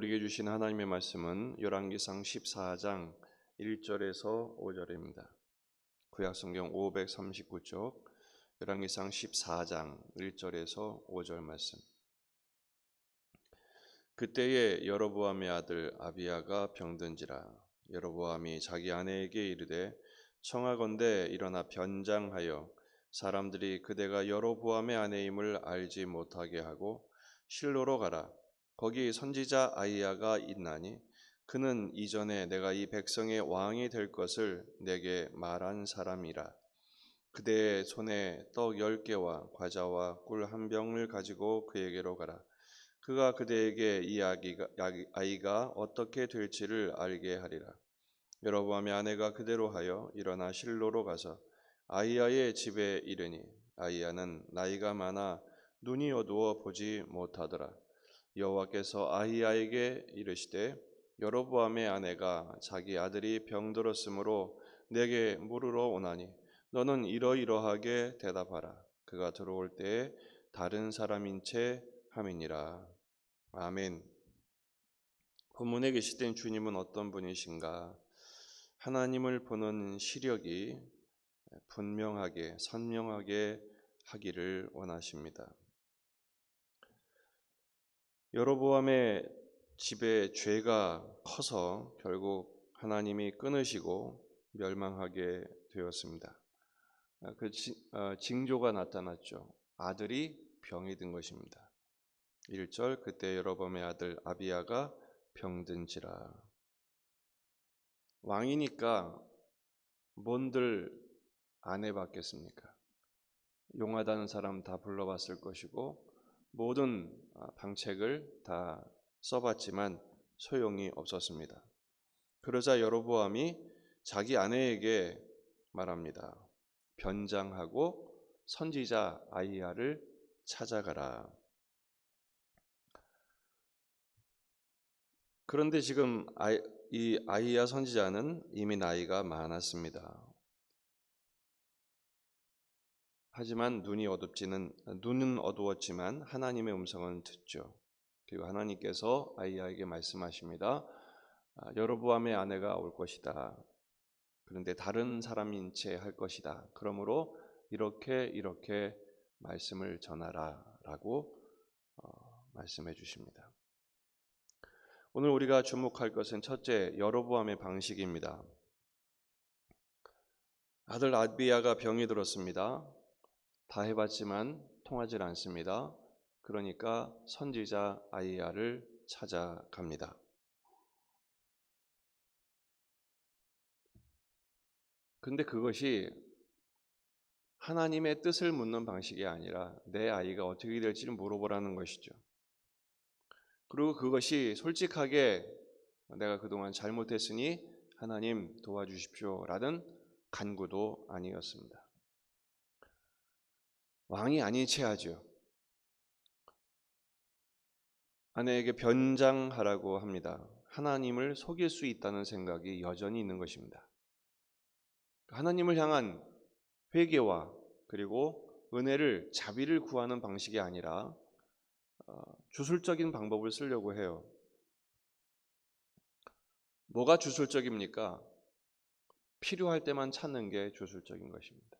우리에게 주신 하나님의 말씀은 열왕기상 14장 1절에서 5절입니다. 구약성경 539쪽 열왕기상 14장 1절에서 5절 말씀. 그때에 여로보암의 아들 아비야가 병든지라. 여로보암이 자기 아내에게 이르되 청하건대 일어나 변장하여 사람들이 그대가 여로보암의 아내임을 알지 못하게 하고 실로로 가라. 거기 선지자 아히야가 있나니 그는 이전에 내가 이 백성의 왕이 될 것을 내게 말한 사람이라. 그대의 손에 떡 10개와 과자와 꿀 한 병을 가지고 그에게로 가라. 그가 그대에게 이 아이가 어떻게 될지를 알게 하리라. 여로보암의 아내가 그대로 하여 일어나 실로로 가서 아히야의 집에 이르니 아히야는 나이가 많아 눈이 어두워 보지 못하더라. 여호와께서 아히야에게 이르시되 여로보암의 아내가 자기 아들이 병들었으므로 내게 물으러 오나니 너는 이러이러하게 대답하라. 그가 들어올 때에 다른 사람인 채 함이니라. 아멘. 본문에 계시된 주님은 어떤 분이신가? 하나님을 보는 시력이 분명하게 선명하게 하기를 원하십니다. 여로보암의 집에 죄가 커서 결국 하나님이 끊으시고 멸망하게 되었습니다. 그 징조가 나타났죠. 아들이 병이 든 것입니다. 1절 그때 여로보암의 아들 아비야가 병든지라. 왕이니까 뭔들 안 해봤겠습니까? 용하다는 사람 다 불러봤을 것이고 모든 방책을 다 써봤지만 소용이 없었습니다. 그러자 여로보암이 자기 아내에게 말합니다. 변장하고 선지자 아히야를 찾아가라. 그런데 지금 이 아히야 선지자는 이미 나이가 많았습니다. 하지만 눈은 어두웠지만 하나님의 음성은 듣죠. 그리고 하나님께서 아히야에게 말씀하십니다. 여로보암의 아내가 올 것이다. 그런데 다른 사람인 채 할 것이다. 그러므로 이렇게 말씀을 전하라라고 말씀해 주십니다. 오늘 우리가 주목할 것은 첫째, 여로보암의 방식입니다. 아들 아비야가 병이 들었습니다. 다 해봤지만 통하지 않습니다. 그러니까 선지자 아히야를 찾아갑니다. 그런데 그것이 하나님의 뜻을 묻는 방식이 아니라 내 아이가 어떻게 될지를 물어보라는 것이죠. 그리고 그것이 솔직하게 내가 그동안 잘못했으니 하나님 도와주십시오라는 간구도 아니었습니다. 왕이 아닌 채 하죠. 아내에게 변장하라고 합니다. 하나님을 속일 수 있다는 생각이 여전히 있는 것입니다. 하나님을 향한 회개와 그리고 은혜를 자비를 구하는 방식이 아니라 주술적인 방법을 쓰려고 해요. 뭐가 주술적입니까? 필요할 때만 찾는 게 주술적인 것입니다.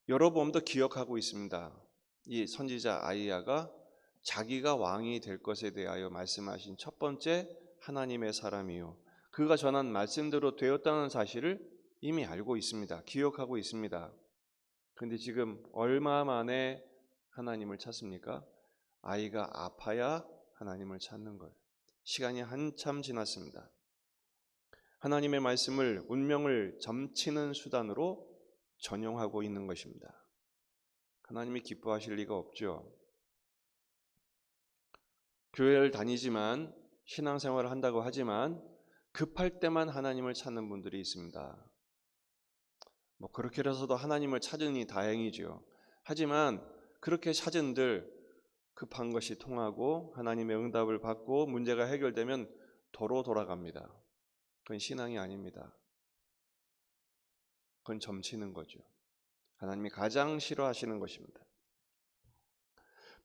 여로보암도 기억하고 있습니다. 이 선지자 아히야가 자기가 왕이 될 것에 대하여 말씀하신 첫 번째 하나님의 사람이요, 그가 전한 말씀대로 되었다는 사실을 이미 알고 있습니다. 기억하고 있습니다. 그런데 지금 얼마 만에 하나님을 찾습니까? 아이가 아파야 하나님을 찾는 거예요. 시간이 한참 지났습니다. 하나님의 말씀을 운명을 점치는 수단으로 전용하고 있는 것입니다. 하나님이 기뻐하실 리가 없죠. 교회를 다니지만 신앙생활을 한다고 하지만 급할 때만 하나님을 찾는 분들이 있습니다. 그렇게 해서도 하나님을 찾으니 다행이죠. 하지만 그렇게 찾은들 급한 것이 통하고 하나님의 응답을 받고 문제가 해결되면 도로 돌아갑니다. 그건 신앙이 아닙니다. 그건 점치는 거죠. 하나님이 가장 싫어하시는 것입니다.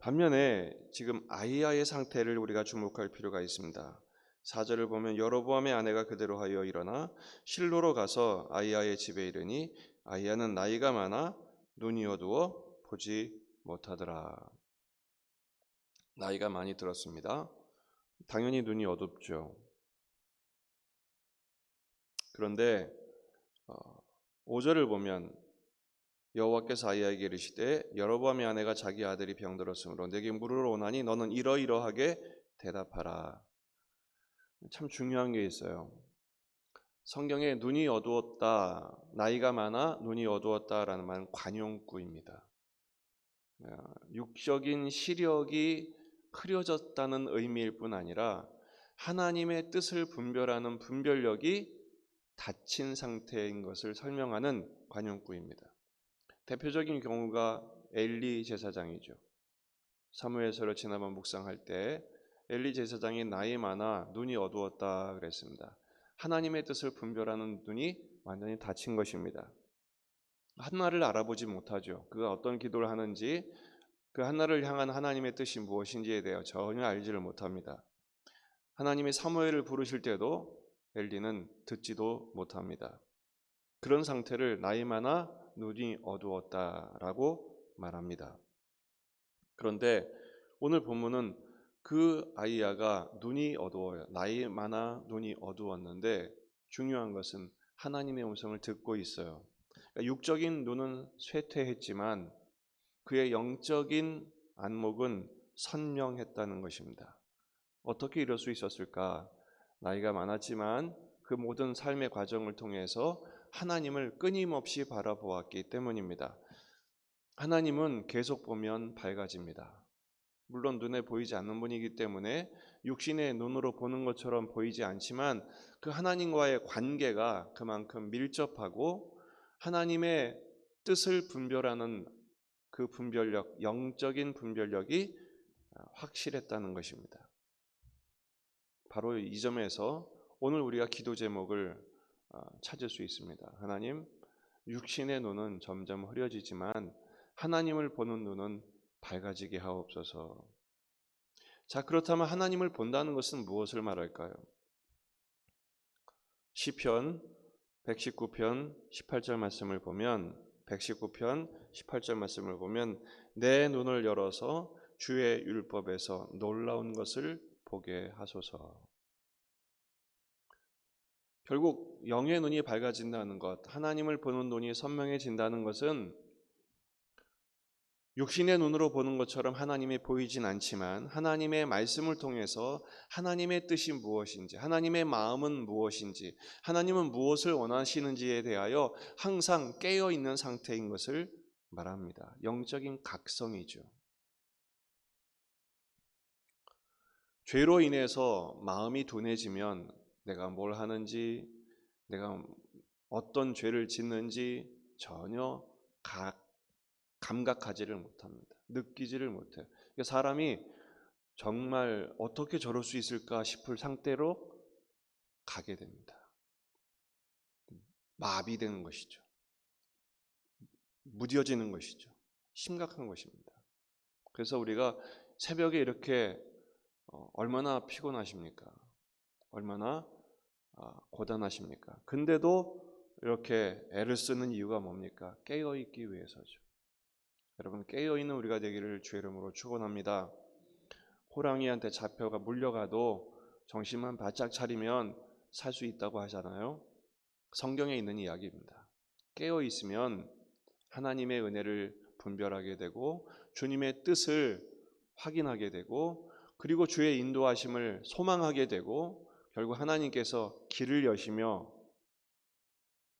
반면에 지금 아이야의 상태를 우리가 주목할 필요가 있습니다. 4절을 보면 여로보암의 아내가 그대로 하여 일어나 실로로 가서 아이야의 집에 이르니 아이야는 나이가 많아 눈이 어두워 보지 못하더라. 나이가 많이 들었습니다. 당연히 눈이 어둡죠. 그런데 5절을 보면 여호와께서 아이야에게 이르시되 여로보암의 아내가 자기 아들이 병들었으므로 내게 물으러 오나니 너는 이러이러하게 대답하라. 참 중요한 게 있어요. 성경에 눈이 어두웠다, 나이가 많아 눈이 어두웠다라는 말은 관용구입니다. 육적인 시력이 흐려졌다는 의미일 뿐 아니라 하나님의 뜻을 분별하는 분별력이 닫힌 상태인 것을 설명하는 관용구입니다. 대표적인 경우가 엘리 제사장이죠. 사무엘서를 지난번 묵상할 때 엘리 제사장이 나이 많아 눈이 어두웠다 그랬습니다. 하나님의 뜻을 분별하는 눈이 완전히 닫힌 것입니다. 한나를 알아보지 못하죠. 그가 어떤 기도를 하는지, 그 한나를 향한 하나님의 뜻이 무엇인지에 대해 전혀 알지를 못합니다. 하나님이 사무엘을 부르실 때도 엘리는 듣지도 못합니다. 그런 상태를 나이 많아 눈이 어두웠다라고 말합니다. 그런데 오늘 본문은 그 아이야가 눈이 어두워요. 나이 많아 눈이 어두웠는데 중요한 것은 하나님의 음성을 듣고 있어요. 그러니까 육적인 눈은 쇠퇴했지만 그의 영적인 안목은 선명했다는 것입니다. 어떻게 이럴 수 있었을까? 나이가 많았지만 그 모든 삶의 과정을 통해서 하나님을 끊임없이 바라보았기 때문입니다. 하나님은 계속 보면 밝아집니다. 물론 눈에 보이지 않는 분이기 때문에 육신의 눈으로 보는 것처럼 보이지 않지만 그 하나님과의 관계가 그만큼 밀접하고 하나님의 뜻을 분별하는 그 분별력, 영적인 분별력이 확실했다는 것입니다. 바로 이 점에서 오늘 우리가 기도 제목을 찾을 수 있습니다. 하나님, 육신의 눈은 점점 흐려지지만 하나님을 보는 눈은 밝아지게 하옵소서. 자, 그렇다면 하나님을 본다는 것은 무엇을 말할까요? 시편 119편 18절 말씀을 보면 119편 18절 말씀을 보면 내 눈을 열어서 주의 율법에서 놀라운 것을 보게 하소서. 결국 영의 눈이 밝아진다는 것, 하나님을 보는 눈이 선명해진다는 것은 육신의 눈으로 보는 것처럼 하나님이 보이진 않지만 하나님의 말씀을 통해서 하나님의 뜻이 무엇인지, 하나님의 마음은 무엇인지, 하나님은 무엇을 원하시는지에 대하여 항상 깨어있는 상태인 것을 말합니다. 영적인 각성이죠. 죄로 인해서 마음이 둔해지면 내가 뭘 하는지, 내가 어떤 죄를 짓는지 전혀 감각하지를 못합니다. 느끼지를 못해요. 그러니까 사람이 정말 어떻게 저럴 수 있을까 싶을 상태로 가게 됩니다. 마비되는 것이죠. 무뎌지는 것이죠. 심각한 것입니다. 그래서 우리가 새벽에 이렇게 얼마나 피곤하십니까? 얼마나 고단하십니까? 근데도 이렇게 애를 쓰는 이유가 뭡니까? 깨어있기 위해서죠. 여러분, 깨어있는 우리가 되기를 주의 이름으로 축원합니다. 호랑이한테 잡혀가 물려가도 정신만 바짝 차리면 살 수 있다고 하잖아요. 성경에 있는 이야기입니다. 깨어있으면 하나님의 은혜를 분별하게 되고 주님의 뜻을 확인하게 되고 그리고 주의 인도하심을 소망하게 되고 결국 하나님께서 길을 여시며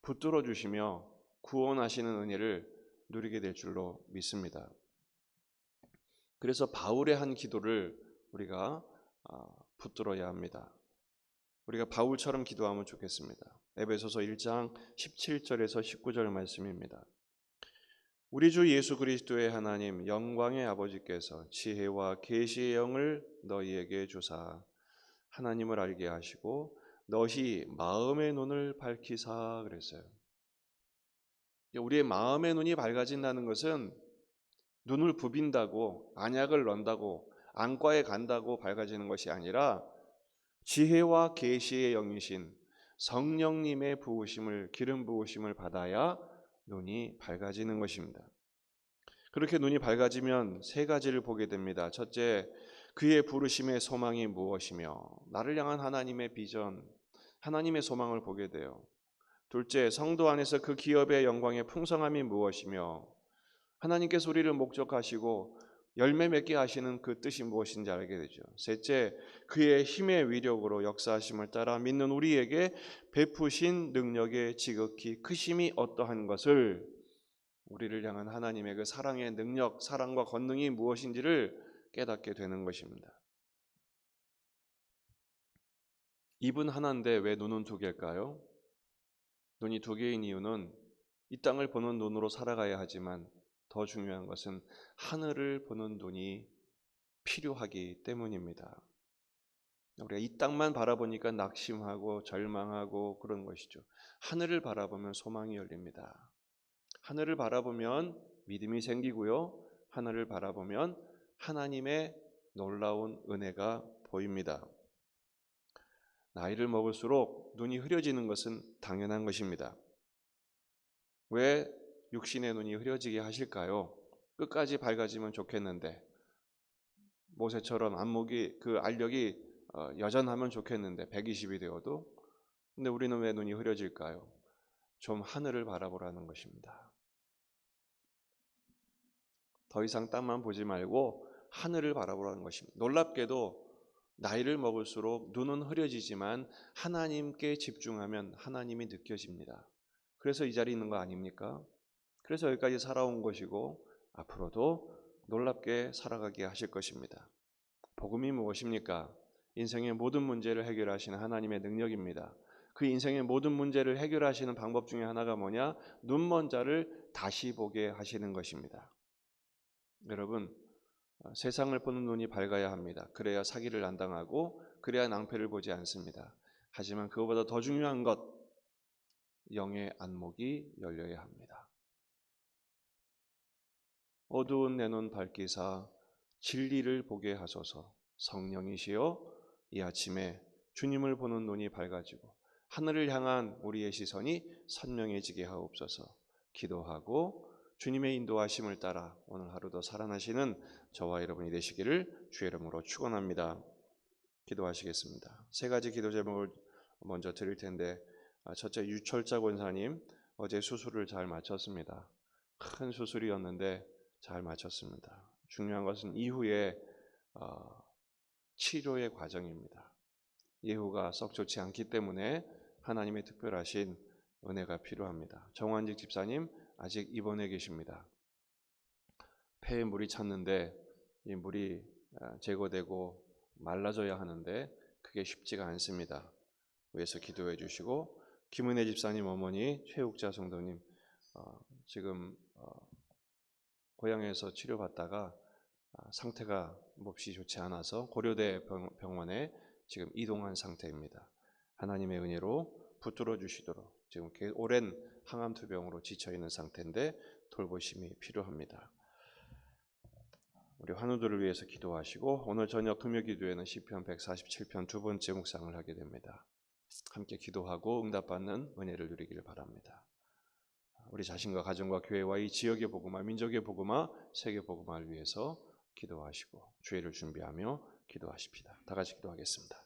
붙들어 주시며 구원하시는 은혜를 누리게 될 줄로 믿습니다. 그래서 바울의 한 기도를 우리가 붙들어야 합니다. 우리가 바울처럼 기도하면 좋겠습니다. 에베소서 1장 17절에서 19절 말씀입니다. 우리 주 예수 그리스도의 하나님 영광의 아버지께서 지혜와 계시의 영을 너희에게 주사 하나님을 알게 하시고 너희 마음의 눈을 밝히사 그랬어요. 우리의 마음의 눈이 밝아진다는 것은 눈을 부빈다고, 안약을 넣는다고, 안과에 간다고 밝아지는 것이 아니라 지혜와 계시의 영이신 성령님의 부으심을, 기름 부으심을 받아야 눈이 밝아지는 것입니다. 그렇게 눈이 밝아지면 세 가지를 보게 됩니다. 첫째, 그의 부르심의 소망이 무엇이며 나를 향한 하나님의 비전, 하나님의 소망을 보게 돼요. 둘째, 성도 안에서 그 기업의 영광의 풍성함이 무엇이며 하나님께서 우리를 목적하시고 열매 맺게 하시는 그 뜻이 무엇인지 알게 되죠. 셋째, 그의 힘의 위력으로 역사하심을 따라 믿는 우리에게 베푸신 능력의 지극히 크심이 어떠한 것을, 우리를 향한 하나님의 그 사랑의 능력, 사랑과 권능이 무엇인지를 깨닫게 되는 것입니다. 입은 하나인데 왜 눈은 두 개일까요? 눈이 두 개인 이유는 이 땅을 보는 눈으로 살아가야 하지만 더 중요한 것은 하늘을 보는 눈이 필요하기 때문입니다. 우리가 이 땅만 바라보니까 낙심하고 절망하고 그런 것이죠. 하늘을 바라보면 소망이 열립니다. 하늘을 바라보면 믿음이 생기고요. 하늘을 바라보면 하나님의 놀라운 은혜가 보입니다. 나이를 먹을수록 눈이 흐려지는 것은 당연한 것입니다. 왜 육신의 눈이 흐려지게 하실까요? 끝까지 밝아지면 좋겠는데, 모세처럼 안목이, 그 알력이 여전하면 좋겠는데 120이 되어도. 근데 우리는 왜 눈이 흐려질까요? 좀 하늘을 바라보라는 것입니다. 더 이상 땅만 보지 말고 하늘을 바라보라는 것입니다. 놀랍게도 나이를 먹을수록 눈은 흐려지지만 하나님께 집중하면 하나님이 느껴집니다. 그래서 이 자리에 있는 거 아닙니까? 그래서 여기까지 살아온 것이고 앞으로도 놀랍게 살아가게 하실 것입니다. 복음이 무엇입니까? 인생의 모든 문제를 해결하시는 하나님의 능력입니다. 그 인생의 모든 문제를 해결하시는 방법 중에 하나가 뭐냐? 눈먼 자를 다시 보게 하시는 것입니다. 여러분, 세상을 보는 눈이 밝아야 합니다. 그래야 사기를 안 당하고 그래야 낭패를 보지 않습니다. 하지만 그것보다 더 중요한 것, 영의 안목이 열려야 합니다. 어두운 내 눈 밝히사 진리를 보게 하소서. 성령이시여, 이 아침에 주님을 보는 눈이 밝아지고 하늘을 향한 우리의 시선이 선명해지게 하옵소서. 기도하고 주님의 인도하심을 따라 오늘 하루도 살아나시는 저와 여러분이 되시기를 주의 이름으로 축원합니다. 기도하시겠습니다. 세 가지 기도 제목을 먼저 드릴 텐데, 첫째, 유철자 권사님 어제 수술을 잘 마쳤습니다. 큰 수술이었는데 잘 마쳤습니다. 중요한 것은 이후에 치료의 과정입니다. 예후가 썩 좋지 않기 때문에 하나님의 특별하신 은혜가 필요합니다. 정환직 집사님 아직 입원해 계십니다. 폐에 물이 찼는데 이 물이 제거되고 말라져야 하는데 그게 쉽지가 않습니다. 위해서 기도해 주시고, 김은혜 집사님 어머니 최욱자 성도님 지금 고향에서 치료받다가 상태가 몹시 좋지 않아서 고려대 병원에 지금 이동한 상태입니다. 하나님의 은혜로 붙들어 주시도록, 지금 오랜 항암투병으로 지쳐있는 상태인데 돌보심이 필요합니다. 우리 환우들을 위해서 기도하시고, 오늘 저녁 금요기도회는 시편 147편 두 번째 묵상을 하게 됩니다. 함께 기도하고 응답받는 은혜를 누리기를 바랍니다. 우리 자신과 가정과 교회와 이 지역의 복음화, 민족의 복음화, 세계 복음화를 위해서 기도하시고 주의를 준비하며 기도하십시다. 다 같이 기도하겠습니다.